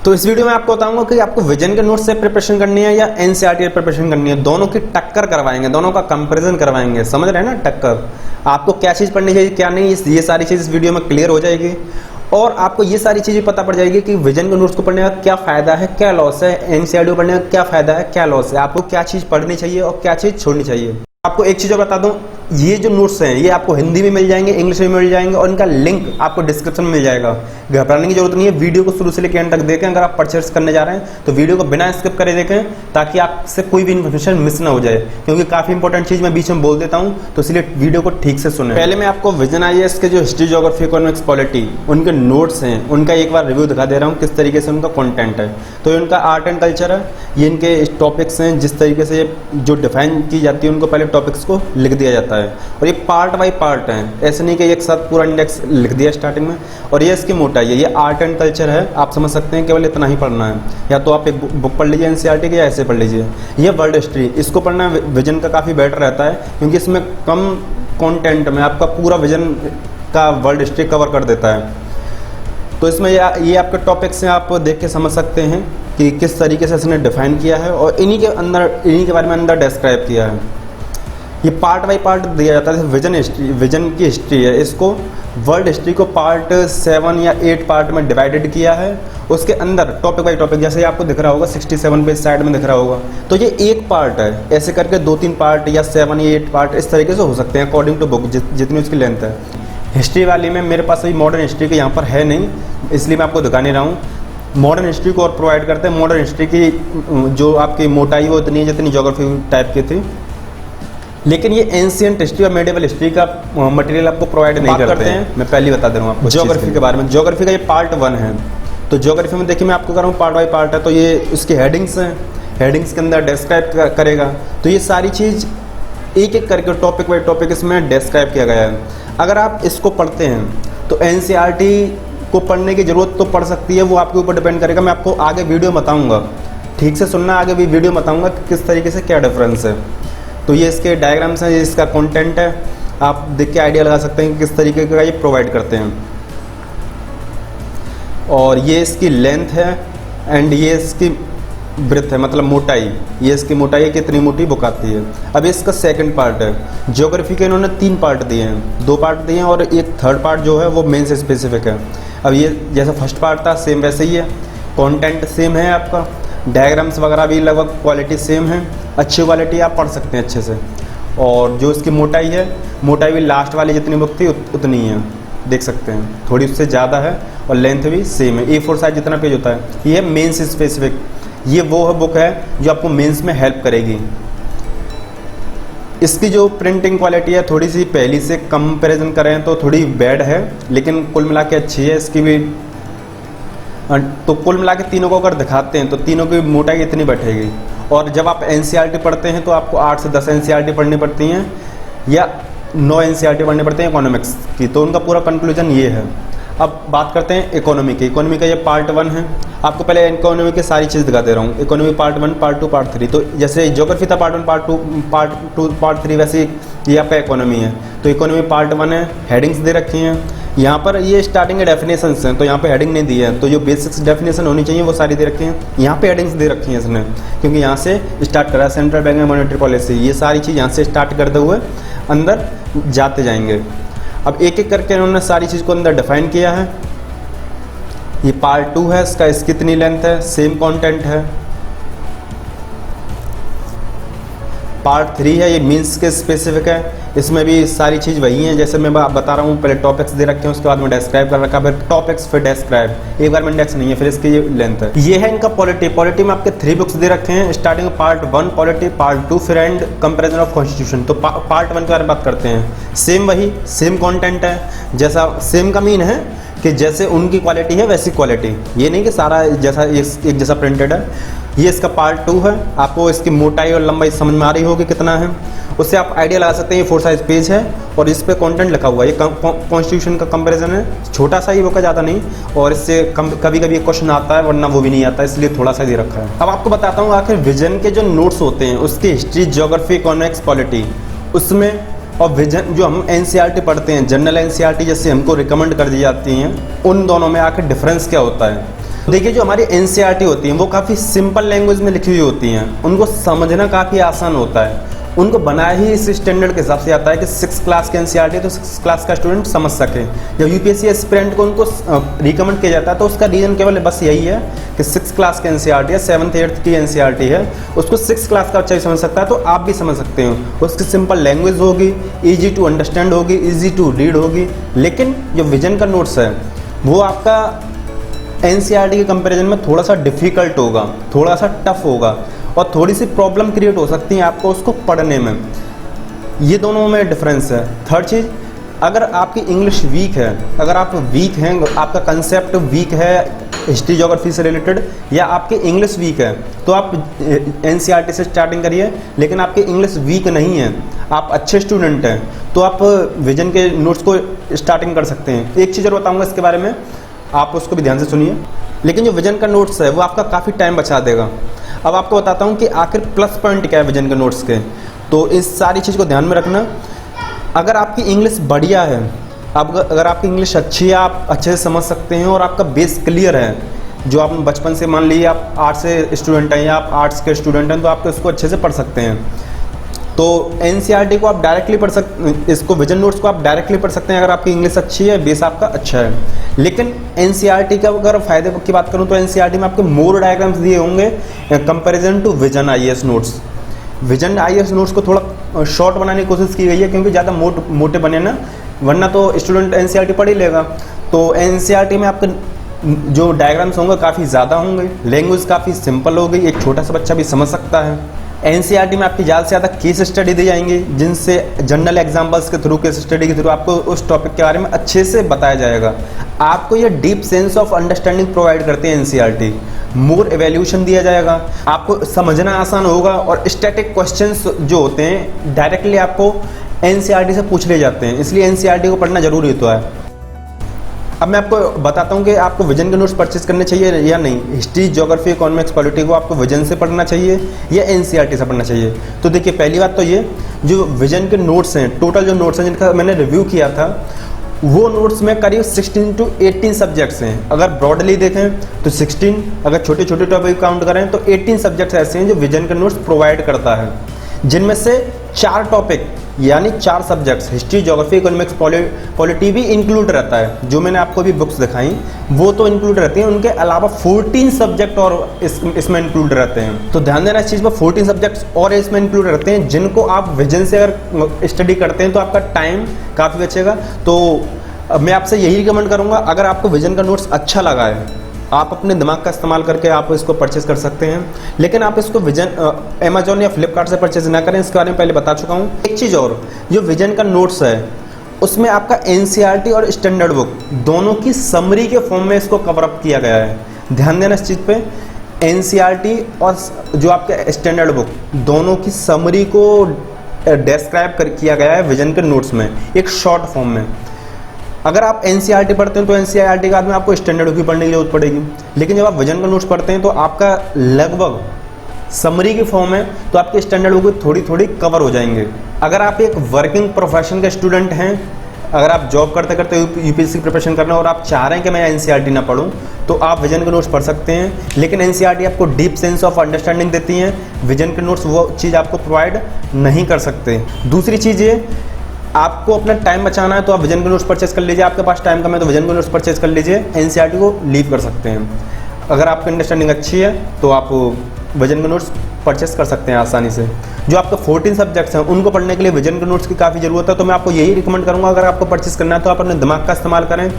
तो इस वीडियो में आपको बताऊंगा कि आपको विजन के नोट्स से प्रिपरेशन करनी है या एनसीईआरटी प्रिपरेशन करनी है। दोनों की टक्कर करवाएंगे, दोनों का कंपैरिजन करवाएंगे। समझ रहे हैं ना? टक्कर। आपको क्या चीज़ पढ़नी चाहिए, क्या नहीं, ये सारी चीज़ इस वीडियो में क्लियर हो जाएगी और आपको ये सारी चीज़ें पता पड़ जाएगी कि विजन के नोट्स को पढ़ने का क्या फ़ायदा है, क्या लॉस है, एनसीईआरटी को पढ़ने का क्या फ़ायदा है, क्या लॉस है, आपको क्या चीज़ पढ़नी चाहिए और क्या चीज़ छोड़नी चाहिए। आपको एक चीज़ और बता दूं, ये जो नोट्स हैं ये आपको हिंदी में मिल जाएंगे, इंग्लिश में मिल जाएंगे और इनका लिंक आपको डिस्क्रिप्शन में मिल जाएगा। घबराने की जरूरत नहीं है, वीडियो को शुरू से लेकर एंड तक देखें। अगर आप परचेस करने जा रहे हैं तो वीडियो को बिना स्किप करे देखें ताकि आपसे कोई भी इन्फॉर्मेशन मिस ना हो जाए, क्योंकि काफ़ी इंपॉर्टेंट चीज़ मैं बीच में बोल देता हूँ, तो इसलिए वीडियो को ठीक से सुने। पहले मैं आपको विजन आईएएस के जो हिस्ट्री, ज्योग्राफी, इकोनॉमिक्स, पॉलिटी उनके नोट्स हैं उनका एक बार रिव्यू दिखा दे रहा हूँ किस तरीके से उनका कॉन्टेंट है। तो इनका आर्ट एंड कल्चर है, ये इनके टॉपिक्स हैं, जिस तरीके से जो डिफाइन की जाती है उनको पहले टॉपिक्स को लिख दिया जाता है और ये पार्ट बाय पार्ट है, ऐसे नहीं कि एक साथ पूरा इंडेक्स लिख दिया स्टार्टिंग में। और ये इसकी मोटाई है, ये आर्ट एंड कल्चर है, आप समझ सकते हैं, केवल इतना ही पढ़ना है। या तो आप एक बुक पढ़ लीजिए एनसीईआरटी की या ऐसे पढ़ लीजिए। ये वर्ल्ड हिस्ट्री, इसको पढ़ना विजन का काफ़ी बेटर रहता है क्योंकि इसमें कम कंटेंट में आपका पूरा विजन का वर्ल्ड हिस्ट्री कवर कर देता है। तो इसमें ये आपके टॉपिक्स हैं, आप देख के समझ सकते हैं कि किस तरीके से इसने डिफाइन किया है और इन्हीं के बारे में अंदर डिस्क्राइब किया है। ये पार्ट बाय पार्ट दिया जाता है। विजन हिस्ट्री, विजन की हिस्ट्री है, इसको वर्ल्ड हिस्ट्री को पार्ट 7 या 8 पार्ट में डिवाइडेड किया है। उसके अंदर टॉपिक बाय टॉपिक, जैसे आपको दिख रहा होगा 67 पेज साइड में दिख रहा होगा, तो ये एक पार्ट है। ऐसे करके 2-3 पार्ट या 7 या 8 पार्ट इस तरीके से हो सकते हैं अकॉर्डिंग टू बुक, जितनी उसकी लेंथ है। हिस्ट्री वाली में मेरे पास अभी मॉडर्न हिस्ट्री के यहाँ पर है नहीं, इसलिए मैं आपको दिखा नहीं रहा हूँ। मॉडर्न हिस्ट्री को और प्रोवाइड करते हैं। मॉडर्न हिस्ट्री की जो आपकी मोटाई वो इतनी है जितनी ज्योग्राफी टाइप की थी, लेकिन ये एंशिएंट हिस्ट्री और मेडिवल हिस्ट्री का मटेरियल आपको प्रोवाइड नहीं करते हैं। मैं पहले बता दे रहा हूँ आपको ज्योग्राफी के बारे में। ज्योग्राफी का ये पार्ट 1 है। तो ज्योग्राफी में देखिए मैं आपको कर रहा हूँ पार्ट बाय पार्ट है, तो ये उसकी हेडिंग्स हैं, हेडिंग्स के अंदर डिस्क्राइब करेगा। तो ये सारी चीज़ एक एक करके टॉपिक बाय टॉपिक इसमें डिस्क्राइब किया गया है। अगर आप इसको पढ़ते हैं तो एनसीईआरटी को पढ़ने की ज़रूरत तो पड़ सकती है, वो आपके ऊपर डिपेंड करेगा। मैं आपको आगे वीडियो बताऊँगा, ठीक से सुनना, आगे भी वीडियो बताऊँगा कि किस तरीके से क्या डिफरेंस है। तो ये इसके डायग्राम्स हैं, ये इसका कंटेंट है, आप देख के आइडिया लगा सकते हैं कि किस तरीके का ये प्रोवाइड करते हैं। और ये इसकी लेंथ है एंड ये इसकी ब्रेथ है, मतलब मोटाई, ये इसकी मोटाई है, कितनी मोटी बुक आती है। अब इसका सेकंड पार्ट है। ज्योग्राफी के इन्होंने 3 पार्ट दिए हैं, 2 पार्ट दिए हैं और एक थर्ड पार्ट जो है वो मेन से स्पेसिफिक है। अब ये जैसा फर्स्ट पार्ट था सेम वैसे ही है, कंटेंट सेम है, आपका डायग्राम्स वगैरह भी लगभग क्वालिटी सेम है, अच्छी क्वालिटी, आप पढ़ सकते हैं अच्छे से। और जो इसकी मोटाई है, मोटाई भी लास्ट वाली जितनी बुक थी उतनी है, देख सकते हैं, थोड़ी उससे ज़्यादा है और लेंथ भी सेम है। A4 साइज जितना पेज होता है, ये है मेंस स्पेसिफिक। ये वो है बुक है जो आपको मेंस में हेल्प करेगी। इसकी जो प्रिंटिंग क्वालिटी है थोड़ी सी पहली से कंपैरिजन करें तो थोड़ी बैड है, लेकिन कुल मिला के अच्छी है इसकी भी। तो कुल मिला के तीनों को अगर दिखाते हैं तो तीनों की मोटाई इतनी बैठेगी। और जब आप एनसीईआरटी पढ़ते हैं तो आपको 8 से 10 एनसीईआरटी पढ़नी पड़ती हैं या 9 एनसीईआरटी पढ़नी पड़ती हैं इकोनॉमिक्स की। तो उनका पूरा कंक्लूजन ये है। अब बात करते हैं इकोनॉमी की। इकोनॉमी का ये पार्ट 1 है। आपको पहले इकोनॉमी की सारी चीज़ दिखा दे रहा हूँ। Economy part 1, part 2, part 3। तो जैसे ज्योग्राफी था पार्ट 1, पार्ट 2, पार्ट 3, वैसे ये आपका इकोनॉमी है। तो इकोनॉमी पार्ट 1 है, हेडिंग्स दे रखी हैं। यहाँ पर ये स्टार्टिंग के डेफिनेशंस हैं, तो यहाँ पे हेडिंग नहीं दी है, तो जो बेसिक्स डेफिनेशन होनी चाहिए वो सारी दे रखी हैं। यहाँ पे हेडिंग्स दे रखी हैं इसने, क्योंकि यहाँ से स्टार्ट करा सेंट्रल बैंक में मॉनेटरी पॉलिसी, ये सारी चीज़ यहाँ से स्टार्ट करते हुए अंदर जाते जाएंगे। अब एक एक करके इन्होंने सारी चीज़ को अंदर डिफाइन किया है। ये पार्ट 2 है, इसका इसकी कितनी लेंथ है, सेम कंटेंट है। पार्ट 3 है, ये मीन्स के स्पेसिफिक है, इसमें भी सारी चीज़ वही है जैसे मैं बता रहा हूँ। पहले टॉपिक्स दे रखे हैं, उसके बाद में डिस्क्राइब कर रखा, फिर टॉपिक्स फिर डिस्क्राइब, एक बार में इंडेक्स नहीं है, फिर इसकी ये लेंथ है। ये है इनका पॉलिटी। पॉलिटी में आपके 3 बुक्स दे रखे हैं, स्टार्टिंग में पार्ट 1 पॉलिटी, पार्ट 2 फिर एंड कंपेरिजन ऑफ कॉन्स्टिट्यूशन। तो पार्ट 1 के बारे में बात करते हैं। सेम वही, सेम कॉन्टेंट है, जैसा सेम का मीन है कि जैसे उनकी क्वालिटी है वैसी क्वालिटी, ये नहीं कि सारा जैसा एक जैसा प्रिंटेड है। ये इसका पार्ट 2 है। आपको इसकी मोटाई और लंबाई समझ में आ रही होगी कितना है, उससे आप आइडिया लगा सकते हैं। ये 4 साइज पेज है और इस पे कंटेंट लिखा हुआ है। ये कॉन्स्टिट्यूशन का कंपैरिजन है, छोटा सा ही वो का ज़्यादा नहीं, और इससे कभी कभी क्वेश्चन आता है वरना वो भी नहीं आता, इसलिए थोड़ा सा दे रखा है। अब आपको बताता हूँ आखिर विजन के जो नोट्स होते हैं उसकी हिस्ट्री, ज्योग्राफी, इकोनॉमिक्स, पॉलिटी, उसमें और विजन जो हम एनसीईआरटी पढ़ते हैं, जनरल एनसीईआरटी जैसे हमको रिकमेंड कर दी जाती हैं, उन दोनों में आखिर डिफरेंस क्या होता है। देखिए जो हमारी एनसीईआरटी होती है वो काफ़ी सिंपल लैंग्वेज में लिखी हुई होती हैं, उनको समझना काफ़ी आसान होता है। उनको बनाया ही इस स्टैंडर्ड के हिसाब से आता है कि 6 क्लास की एनसीईआरटी है तो 6 क्लास का स्टूडेंट समझ सके। जब यूपीएससी एस्पिरेंट को उनको रिकमेंड किया जाता है तो उसका रीज़न केवल बस यही है कि 6 क्लास की एनसीईआरटी है, 7th 8th की एनसीईआरटी है, उसको 6 क्लास का बच्चा भी समझ सकता है तो आप भी समझ सकते हो। उसकी सिंपल लैंग्वेज होगी, ईजी टू अंडरस्टैंड होगी, ईजी टू रीड होगी। लेकिन जो विजन का नोट्स है वो आपका एनसीईआरटी के कंपैरिजन में थोड़ा सा डिफ़िकल्ट होगा, थोड़ा सा टफ होगा और थोड़ी सी प्रॉब्लम क्रिएट हो सकती है आपको उसको पढ़ने में। ये दोनों में डिफरेंस है। थर्ड चीज़, अगर आपकी इंग्लिश वीक है, अगर आप वीक हैं, आपका कंसेप्ट वीक है हिस्ट्री ज्योग्राफी से रिलेटेड, या आपकी इंग्लिश वीक है तो आप एनसीईआरटी से स्टार्टिंग करिए। लेकिन आपकी इंग्लिश वीक नहीं है, आप अच्छे स्टूडेंट हैं तो आप विजन के नोट्स को स्टार्टिंग कर सकते हैं। एक चीज़ और बताऊँगा इसके बारे में, आप उसको भी ध्यान से सुनिए। लेकिन जो विजन का नोट्स है वो आपका काफ़ी टाइम बचा देगा। अब आपको बताता हूँ कि आखिर प्लस पॉइंट क्या है विजन के नोट्स के। तो इस सारी चीज़ को ध्यान में रखना। अगर आपकी इंग्लिश बढ़िया है, अब अगर आपकी इंग्लिश अच्छी है, आप अच्छे से समझ सकते हैं और आपका बेस क्लियर है, जो आप बचपन से मान लीजिए आप आर्ट्स से स्टूडेंट हैं या आप आर्ट्स के स्टूडेंट हैं तो आप इसको अच्छे से पढ़ सकते हैं। तो एनसीईआरटी को आप डायरेक्टली पढ़ सकते, इसको विजन नोट्स को आप डायरेक्टली पढ़ सकते हैं अगर आपकी इंग्लिश अच्छी है, बेस आपका अच्छा है। लेकिन एनसीईआरटी का अगर फायदे की बात करूं तो एनसीईआरटी में आपके मोर डायग्राम्स दिए होंगे comparison to Vision IAS notes. Vision IAS notes को थोड़ा शॉर्ट बनाने की कोशिश की गई है क्योंकि ज़्यादा मोटे बने ना, वरना तो स्टूडेंट एनसीईआरटी पढ़ ही लेगा। तो एनसीईआरटी में आपके जो डायग्राम्स होंगे काफ़ी ज़्यादा होंगे, लैंग्वेज काफ़ी सिंपल होगी, एक छोटा सा बच्चा भी समझ सकता है। एनसीईआरटी में आपकी ज़्यादा से ज़्यादा केस स्टडी दी जाएंगी जिनसे जनरल एग्जाम्पल्स के थ्रू, केस स्टडी के थ्रू आपको उस टॉपिक के बारे में अच्छे से बताया जाएगा। आपको ये deep sense of understanding provide करती है एनसीईआरटी। मोर एवेल्यूशन दिया जाएगा, आपको समझना आसान होगा और स्टैटिक क्वेश्चंस जो होते हैं डायरेक्टली आपको एनसीईआरटी से पूछ ले जाते हैं, इसलिए एनसीईआरटी को पढ़ना जरूरी होता है। अब मैं आपको बताता हूँ कि आपको विजन के नोट्स परचेज करने चाहिए या नहीं। हिस्ट्री ज्योग्राफी इकोनॉमिक्स पॉलिटी को आपको विजन से पढ़ना चाहिए या एनसीईआरटी से पढ़ना चाहिए। तो देखिए पहली बात तो ये, जो विजन के नोट्स हैं, टोटल जो नोट्स हैं जिनका मैंने रिव्यू किया था, वो नोट्स में करीब 16 to 18 सब्जेक्ट्स हैं। अगर ब्रॉडली देखें तो 16, अगर छोटे छोटे टॉपिक काउंट करें तो 18 सब्जेक्ट्स ऐसे हैं जो विजन के नोट्स प्रोवाइड करता है, जिनमें से 4 टॉपिक यानी 4 subjects history geography economics polity भी इंक्लूड रहता है। जो मैंने आपको भी बुक्स दिखाई वो तो इंक्लूड रहती हैं, उनके अलावा 14 सब्जेक्ट और इसमें इंक्लूड रहते हैं। तो ध्यान देना इस चीज़ पर, 14 सब्जेक्ट्स और इसमें इंक्लूड रहते हैं जिनको आप विजन से अगर स्टडी करते हैं तो आपका टाइम काफ़ी बचेगा। तो मैं आपसे यही रिकमेंड करूँगा, अगर आपको विजन का नोट्स अच्छा लगा है आप अपने दिमाग का इस्तेमाल करके आप इसको परचेज कर सकते हैं। लेकिन आप इसको विजन अमेजोन या फ्लिपकार्ट से परचेज ना करें, इसके बारे में पहले बता चुका हूँ। एक चीज़ और, जो विजन का नोट्स है उसमें आपका एनसीईआरटी और स्टैंडर्ड बुक दोनों की समरी के फॉर्म में इसको कवर अप किया गया है। ध्यान देना इस चीज़ पे, एनसीईआरटी और जो आपके स्टैंडर्ड बुक दोनों की समरी को डिस्क्राइब किया गया है विजन के नोट्स में एक शॉर्ट फॉर्म में। अगर आप एनसीईआरटी पढ़ते हैं तो एनसीईआरटी के बाद में आपको स्टैंडर्ड बुक भी पढ़ने की जरूरत पड़ेगी। लेकिन जब आप विजन का नोट्स पढ़ते हैं तो आपका लगभग समरी की फॉर्म है तो आपके स्टैंडर्ड बुक थोड़ी थोड़ी कवर हो जाएंगे। अगर आप एक वर्किंग प्रोफेशन के स्टूडेंट हैं, अगर आप जॉब करते करते यूपीएससी की प्रिपरेशन करना और आप चाह रहे हैं कि मैं एनसीईआरटी ना पढूं, तो आप विजन के नोट्स पढ़ सकते हैं। लेकिन एनसीईआरटी आपको डीप सेंस ऑफ अंडरस्टैंडिंग देती है, विजन के नोट्स वो चीज़ आपको प्रोवाइड नहीं कर सकते। दूसरी चीज़ ये, आपको अपना टाइम बचाना है तो आप विजन के नोट्स परचेज कर लीजिए, आपके पास टाइम कम है तो विजन के नोट्स परचेज कर लीजिए, एनसीईआरटी को लीव कर सकते हैं। अगर आपकी अंडरस्टैंडिंग अच्छी है तो आप विजन के नोट्स परचेस कर सकते हैं आसानी से। जो आपके 14 सब्जेक्ट्स हैं उनको पढ़ने के लिए विजन के नोट्स की काफ़ी ज़रूरत है। तो मैं आपको यही रिकमेंड करूँगा, अगर आपको परचेस करना है तो आप अपने दिमाग का इस्तेमाल करें।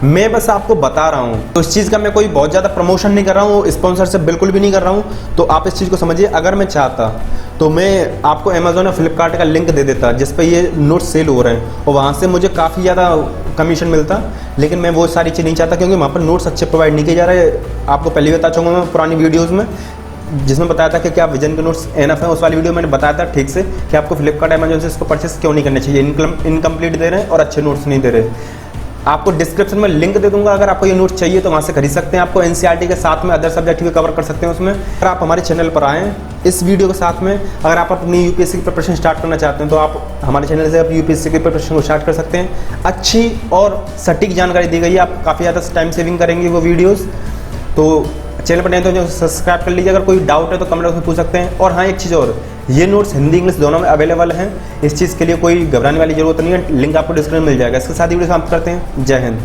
मैं बस आपको बता रहा हूँ, तो इस चीज़ का मैं कोई बहुत ज़्यादा प्रमोशन नहीं कर रहा हूँ, स्पॉन्सर से बिल्कुल भी नहीं कर रहा हूँ। तो आप इस चीज़ को समझिए, अगर मैं चाहता तो मैं आपको अमेजोन और फ्लिपकार्ट का लिंक दे देता जिस पे ये नोट्स सेल हो रहे हैं और वहाँ से मुझे काफ़ी ज़्यादा कमीशन मिलता। लेकिन मैं वो सारी चीज़ नहीं चाहता क्योंकि वहाँ पर नोट्स अच्छे प्रोवाइड नहीं किए जा रहे। आपको पहले बता चुका मैं पुरानी वीडियोज़ में, जिसमें बताया था कि क्या विजन के नोट्स एनफ है, उस वाली वीडियो मैंने बताया था ठीक से कि आपको फ्लिपकार्ट अमेजोन से इसको परचेस क्यों नहीं करना चाहिए। इनकम्प्लीट दे रहे हैं और अच्छे नोट्स नहीं दे रहे। आपको डिस्क्रिप्शन में लिंक दे दूंगा, अगर आपको ये नोट्स चाहिए तो वहाँ से खरीद सकते हैं। आपको एनसीईआरटी के साथ में अदर सब्जेक्ट भी कवर कर सकते हैं उसमें। अगर आप हमारे चैनल पर आएँ इस वीडियो के साथ में, अगर आप अपनी यूपीएससी की प्रिपरेशन स्टार्ट करना चाहते हैं तो आप हमारे चैनल से आप यूपीएससी की प्रिपरेशन को स्टार्ट कर सकते हैं। अच्छी और सटीक जानकारी दी गई है, आप काफ़ी ज़्यादा टाइम सेविंग करेंगे वो वीडियोज़। तो चैनल पर नहीं तो जो सब्सक्राइब कर लीजिए। अगर कोई डाउट है तो कमेंट बॉक्स में पूछ सकते हैं। और हाँ, एक चीज़ और, ये नोट्स हिंदी इंग्लिश दोनों में अवेलेबल हैं। इस चीज़ के लिए कोई घबराने वाली जरूरत नहीं है, लिंक आपको डिस्क्रिप्शन में मिल जाएगा। इसके साथ ही वीडियो समाप्त करते हैं। जय हिंद।